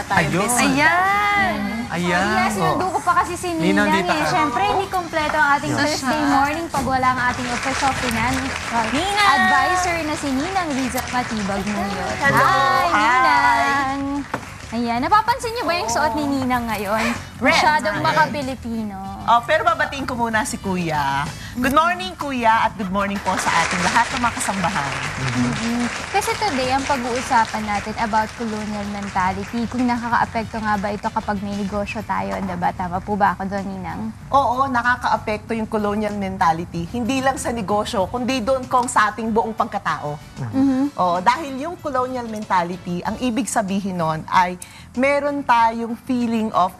tayong Ayun. bisita. Ayan! Ayan. Yes, sinundo ko pa kasi si Ninang, Ninang dito eh. ka. Siyempre, hindi kompleto ang ating Thursday morning pag wala ang ating official financial Ninang! advisor na si Ninang Riza Matibag Muñoz. Hello! Hi, Hi! Ninang! Ayan, napapansin niyo ba yung suot ni Ninang ngayon? Masyadong maka-Pilipino. Oh, pero babatiin ko muna si Kuya. Good morning, Kuya, at good morning po sa ating lahat ng mga kasambahan. Kasi today, ang pag-uusapan natin about colonial mentality, kung nakaka-apekto nga ba ito kapag may negosyo tayo, diba? Tama po ba ako doon, Ninang? Oo, nakaka-apekto yung colonial mentality. Hindi lang sa negosyo, kundi doon kung sa ating buong pagkatao. Oo, dahil yung colonial mentality, ang ibig sabihin nun ay meron tayong feeling of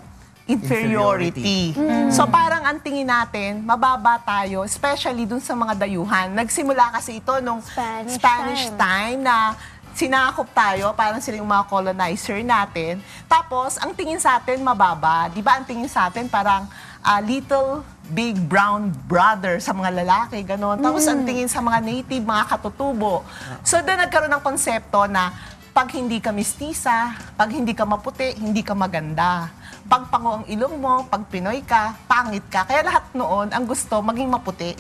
inferiority. So parang ang tingin natin, mababa tayo, especially dun sa mga dayuhan. Nagsimula kasi ito nung Spanish time na sinakop tayo, parang sila yung mga colonizer natin. Tapos, ang tingin sa atin, mababa. Di ba ang tingin sa atin parang little big brown brother sa mga lalaki, gano'n. Tapos ang tingin sa mga native, mga katutubo. So doon nagkaroon ng konsepto na pag hindi ka mistisa, pag hindi ka maputi, hindi ka maganda. Pag pango ang ilong mo, pag Pinoy ka, pangit ka. Kaya lahat noon, ang gusto, maging maputi.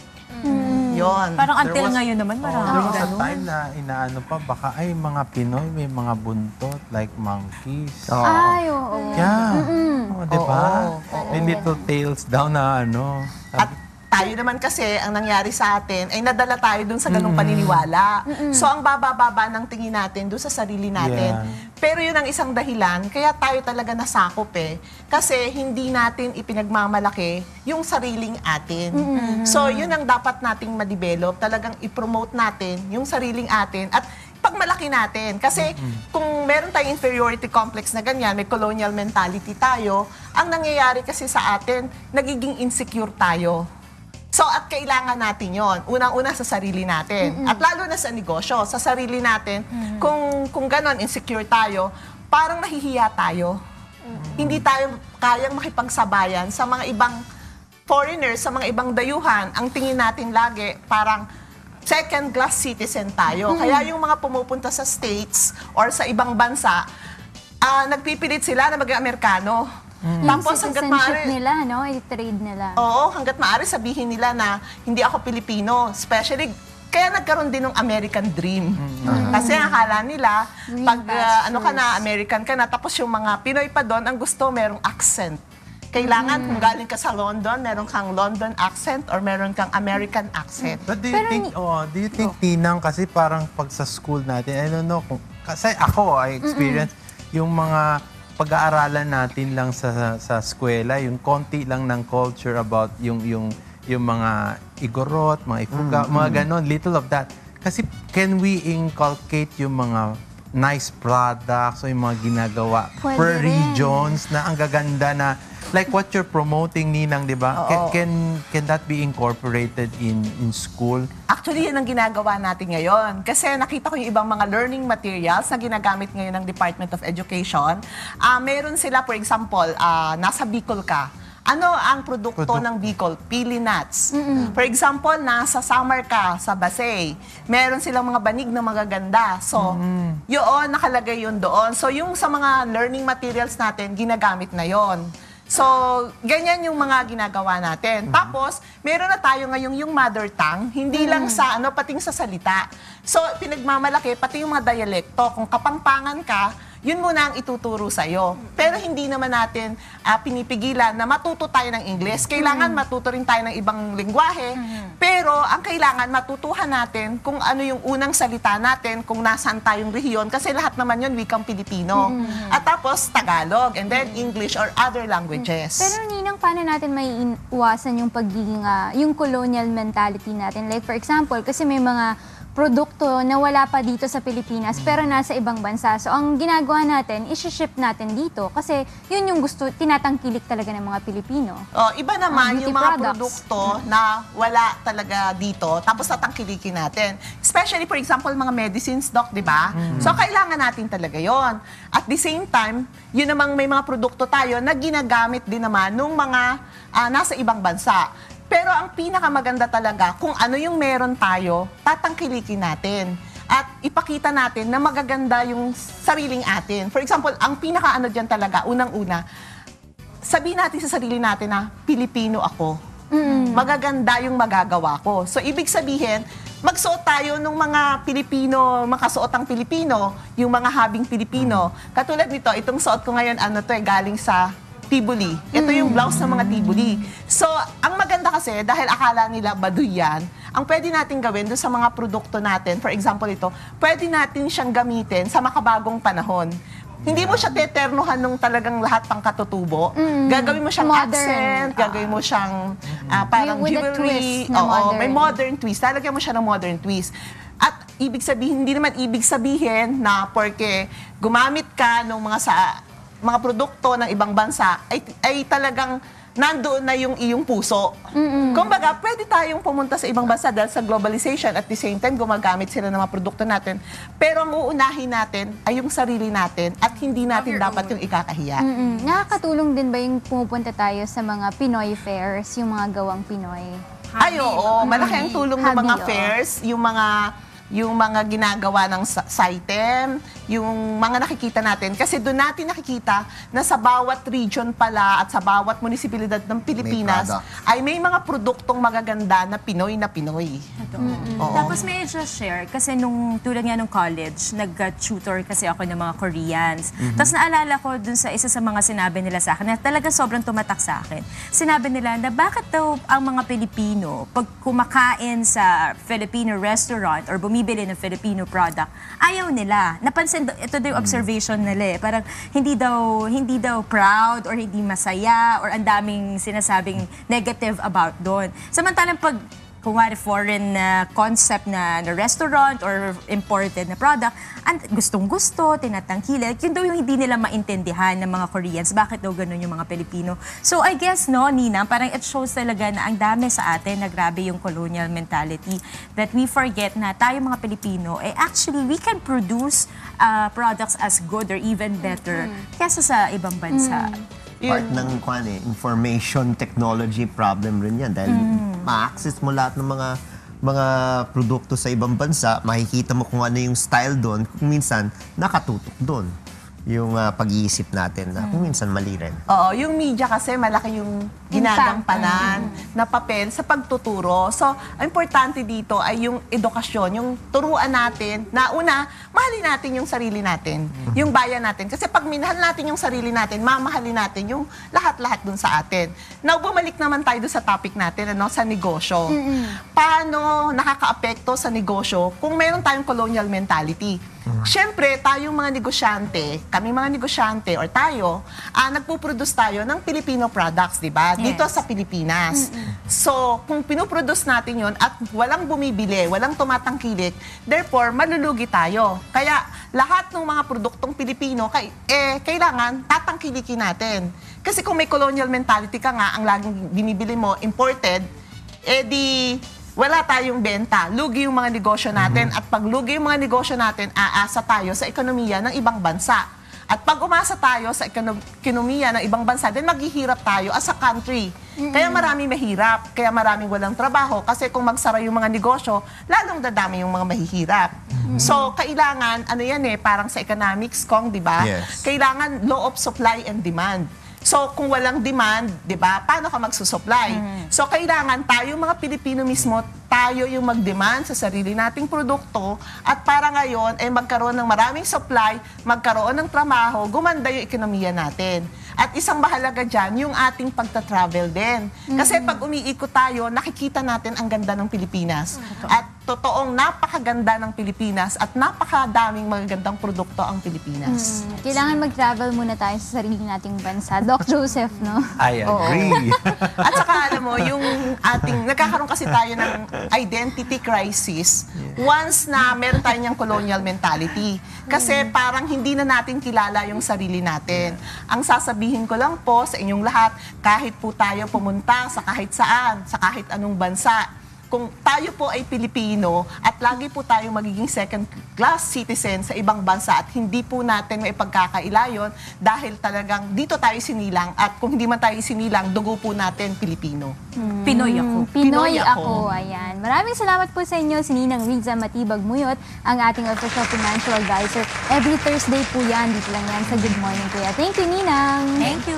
Yon. Parang until ngayon naman, There marami. was a time na inaano pa, baka ay mga Pinoy may mga buntot like monkeys. Ay, oo. Yeah. Oh, di ba? Oo. May little tails down na ano. At tayo naman kasi, ang nangyari sa atin, ay nadala tayo dun sa ganung paniniwala. So, ang baba-baba ng tingin natin dun sa sarili natin. Yeah. Pero yun ang isang dahilan, kaya tayo talaga nasakop eh. Kasi hindi natin ipinagmamalaki yung sariling atin. So, yun ang dapat nating ma-develop. Talagang i-promote natin yung sariling atin. At pagmalaki natin. Kasi kung meron tayong inferiority complex na ganyan, may colonial mentality tayo, ang nangyayari kasi sa atin, nagiging insecure tayo. So, at kailangan natin yon. Unang-una sa sarili natin. At lalo na sa negosyo, sa sarili natin, kung ganon, insecure tayo, parang nahihiya tayo. Hindi tayo kayang makipagsabayan sa mga ibang foreigners, sa mga ibang dayuhan. Ang tingin natin lagi, parang second-class citizen tayo. Kaya yung mga pumupunta sa States or sa ibang bansa, nagpipilit sila na maging Amerikano. Tapos hanggat citizenship maaari, nila, no? I-trade nila. oo, hanggat maaari sabihin nila na hindi ako Pilipino. Especially, kaya nagkaroon din ng American dream. Kasi akala nila, Green pag ano ka pastures. na, American ka na, tapos yung mga Pinoy pa doon, ang gusto merong accent. Kailangan, kung galing ka sa London, meron kang London accent or meron kang American accent. But do you Pero think, Ninang, kasi parang pag sa school natin, I don't know, kasi ako, I experience yung mga pag-aaralan natin lang sa eskwela, yung konti lang ng culture about yung mga Igorot, mga Ifuga, mga ganon, little of that. Kasi can we inculcate yung mga nice products o yung mga ginagawa Pwede per rin. regions na ang gaganda na like what you're promoting, Ninang, di ba? Can that be incorporated in school? Actually, yun ang ginagawa natin ngayon. Kasi nakita ko yung ibang mga learning materials na ginagamit ngayon ng Department of Education. Meron sila, for example, nasa Bicol ka. Ano ang produkto ng Bicol? Pili nuts. For example, nasa Samar ka, sa Basay. Meron silang mga banig na magaganda. So, yun, nakalagay yun doon. So, yung sa mga learning materials natin, ginagamit na yon. So, ganyan yung mga ginagawa natin. Tapos, meron na tayo ngayong yung mother tongue, hindi lang sa pating sa salita. So, pinagmamalaki, pati yung mga dialekto. Kung Kapampangan ka, yun muna ang ituturo sa'yo. Pero hindi naman natin pinipigilan na matuto tayo ng English. Kailangan matuto rin tayo ng ibang lingwahe. Pero ang kailangan matutuhan natin kung ano yung unang salita natin, kung nasaan tayong rehiyon. Kasi lahat naman yun wikang Pilipino. At tapos Tagalog, and then English or other languages. Pero Ninang, paano natin may iwasan yung pagiging, yung colonial mentality natin? Like for example, kasi may mga produkto na wala pa dito sa Pilipinas pero nasa ibang bansa. So ang ginagawa natin, isi-ship natin dito kasi yun yung gusto, tinatangkilik talaga ng mga Pilipino. Iba naman Beauty yung mga products. produkto na wala talaga dito, tapos tatangkilikin natin. Especially, for example, mga medicines, doc, di ba? So, kailangan natin talaga yon. At the same time, yun namang may mga produkto tayo na ginagamit din naman nung mga nasa ibang bansa. Pero ang pinakamaganda talaga, kung ano yung meron tayo, tatangkilikin natin. at ipakita natin na magaganda yung sariling atin. For example, ang pinaka-ano dyan talaga, unang-una, sabihin natin sa sarili natin na Pilipino ako. Magaganda yung magagawa ko. So, ibig sabihin, magsuot tayo ng mga Pilipino, makasuotang Pilipino, yung mga habing Pilipino. Katulad nito, itong suot ko ngayon, galing sa Tibuli. Ito yung blouse ng mga Tibuli. So, ang maganda kasi, dahil akala nila baduy yan, ang pwede natin gawin doon sa mga produkto natin, for example ito, pwede natin siyang gamitin sa makabagong panahon. Hindi mo siya teternuhan nung talagang lahat pang katutubo. Gagawin mo siyang Modern. accent, gagawin mo siyang parang With a jewelry. twist na Oo, modern. may modern twist. Lalagyan mo siya ng modern twist. At ibig sabihin, hindi naman ibig sabihin na porque gumamit ka ng mga produkto ng ibang bansa, ay talagang nandoon na yung iyong puso. Kumbaga, pwede tayong pumunta sa ibang bansa dahil sa globalization at the same time gumagamit sila ng mga produkto natin. Pero ang uunahin natin ay yung sarili natin at hindi natin dapat yung ikakahiya. Nakakatulong din ba yung pumupunta tayo sa mga Pinoy fairs, yung mga gawang Pinoy? Ay, oo. Malaki ang tulong ng mga Hobby, fairs, yung mga ginagawa ng SITEM, yung mga nakikita natin. Kasi doon natin nakikita na sa bawat region pala at sa bawat munisipalidad ng Pilipinas ay may mga produktong magaganda na Pinoy na Pinoy. Oo. Tapos may just share, kasi nung tulad nga nung college, nag-tutor kasi ako ng mga Koreans. Tapos naalala ko dun sa isa sa mga sinabi nila sa akin, na talagang sobrang tumatak sa akin. Sinabi nila na bakit daw ang mga Pilipino, pag kumakain sa Filipino restaurant or bumibili ng Filipino product, ayaw nila. Napansin, ito daw yung observation nila eh. Parang hindi daw proud or hindi masaya or ang daming sinasabing negative about doon. Samantalang pag kumari foreign concept na restaurant or imported na product, gustong-gusto, tinatangkilik, yun daw yung hindi nila maintindihan ng mga Koreans. Bakit daw ganun yung mga Pilipino? So I guess, no, Nina, parang it shows talaga na ang dami sa atin na grabe yung colonial mentality that we forget na tayo mga Pilipino, actually we can produce products as good or even better kesa sa ibang bansa. Part ng information technology problem rin yan dahil ma-access mo lahat ng mga produkto sa ibang bansa, makikita mo kung ano yung style doon, kung minsan nakatutok doon yung pag-iisip natin na kung minsan mali rin. Oo, yung media kasi malaki yung ginagampanan na papel sa pagtuturo. So, ang importante dito ay yung edukasyon, yung turuan natin na una, mahalin natin yung sarili natin, yung bayan natin. Kasi pag minahal natin yung sarili natin, mamahalin natin yung lahat-lahat dun sa atin. Now, bumalik naman tayo dun sa topic natin, sa negosyo. Paano nakakaapekto sa negosyo kung meron tayong colonial mentality? Siyempre, tayong mga negosyante, kami mga negosyante or tayo, nagpo-produce tayo ng Filipino products, di ba? Dito sa Pilipinas. So, kung pinoproduce natin yon at walang bumibili, walang tumatangkilik, therefore, malulugi tayo. Kaya, lahat ng mga produktong Pilipino, kailangan tatangkilikin natin. Kasi kung may colonial mentality ka nga, ang laging binibili mo, imported, wala tayong benta. Lugi yung mga negosyo natin. At pag lugi yung mga negosyo natin, aasa tayo sa ekonomiya ng ibang bansa. At pag umasa tayo sa ekonomiya ng ibang bansa, then maghihirap tayo as a country. Kaya maraming mahirap, kaya maraming walang trabaho. Kasi kung magsara yung mga negosyo, lalong dadami yung mga mahihirap. So, kailangan, parang sa economics, Kong, di ba? Yes. Kailangan law of supply and demand. So, kung walang demand, di ba, paano ka magsusupply? So, kailangan tayo mga Pilipino mismo, tayo yung mag-demand sa sarili nating produkto at para ngayon, magkaroon ng maraming supply, magkaroon ng trabaho, gumanda yung ekonomiya natin. At isang mahalaga dyan, yung ating pagta-travel din. Kasi pag umiikot tayo, nakikita natin ang ganda ng Pilipinas. At totoong napakaganda ng Pilipinas at napakadaming magagandang produkto ang Pilipinas. Kailangan mag-travel muna tayo sa sarili nating bansa. Doc Joseph, no? I agree. At saka alam mo, yung nagkakaroon kasi tayo ng identity crisis once na meron tayo niyang colonial mentality. Kasi parang hindi na natin kilala yung sarili natin. Ang sasabihin ko lang po sa inyong lahat, kahit po tayo pumunta sa kahit saan, sa kahit anong bansa, kung tayo po ay Pilipino at lagi po tayong magiging second-class citizen sa ibang bansa at hindi po natin may pagkakailayon dahil talagang dito tayo sinilang at kung hindi man tayo sinilang, dugo po natin Pilipino. Pinoy ako. Pinoy Pinoy ako. ako. Ayan. Maraming salamat po sa inyo, si Ninang Riza Matibag Muyot, ang ating official financial advisor. Every Thursday po yan, dito lang yan sa Good Morning Kuya. Thank you, Ninang! Thank you.